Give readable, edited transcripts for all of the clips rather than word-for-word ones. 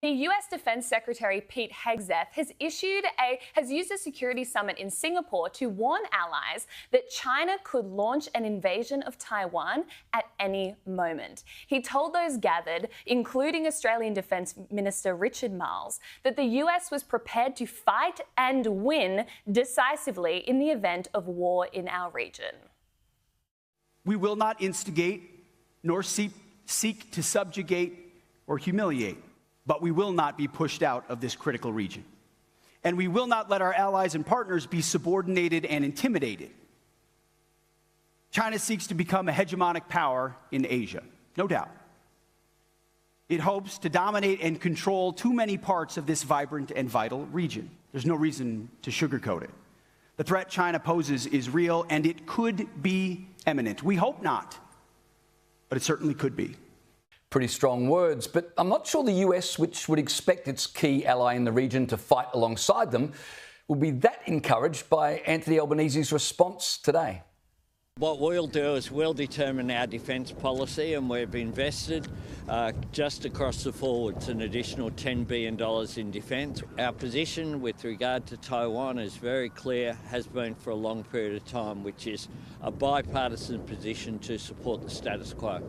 The US Defense Secretary Pete Hegseth has used a security summit in Singapore to warn allies that China could launch an invasion of Taiwan at any moment. He told those gathered, including Australian Defence Minister Richard Marles, that the US was prepared to fight and win decisively in the event of war in our region. We will not instigate nor seek to subjugate or humiliate, but we will not be pushed out of this critical region. And we will not let our allies and partners be subordinated and intimidated. China seeks to become a hegemonic power in Asia, no doubt. It hopes to dominate and control too many parts of this vibrant and vital region. There's no reason to sugarcoat it. The threat China poses is real, and it could be imminent. We hope not, but it certainly could be. Pretty strong words, but I'm not sure the US, which would expect its key ally in the region to fight alongside them, will be that encouraged by Anthony Albanese's response today. What we'll do is we'll determine our defence policy, and we've invested just across the forwards an additional $10 billion in defence. Our position with regard to Taiwan is very clear, has been for a long period of time, which is a bipartisan position to support the status quo.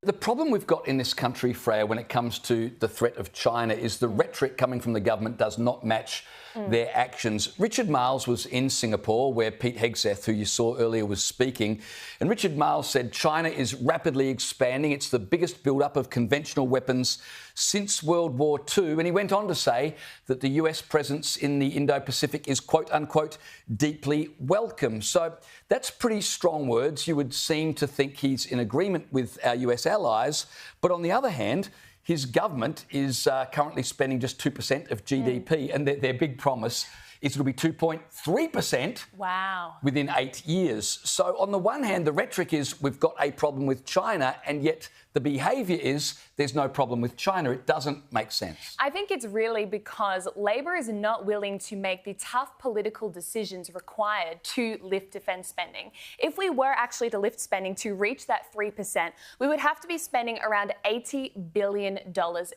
The problem we've got in this country, Freya, when it comes to the threat of China is the rhetoric coming from the government does not match their actions. Richard Marles was in Singapore, where Pete Hegseth, who you saw earlier, was speaking. And Richard Marles said China is rapidly expanding. It's the biggest build-up of conventional weapons since World War II. And he went on to say that the US presence in the Indo-Pacific is, quote unquote, deeply welcome. So that's pretty strong words. You would seem to think he's in agreement with our US allies. But on the other hand, his government is currently spending just 2% of GDP, and their big promise is it'll be 2.3% within 8 years. So on the one hand, the rhetoric is we've got a problem with China, and yet the behaviour is there's no problem with China. It doesn't make sense. I think it's really because Labor is not willing to make the tough political decisions required to lift defence spending. If we were actually to lift spending to reach that 3%, we would have to be spending around $80 billion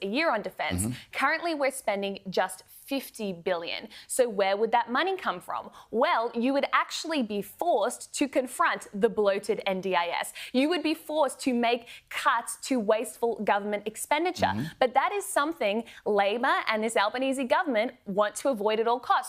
a year on defence. Currently, we're spending just $50 billion. So where would that money come from? Well, you would actually be forced to confront the bloated NDIS. You would be forced to make cuts to wasteful government expenditure. But that is something Labor and this Albanese government want to avoid at all costs.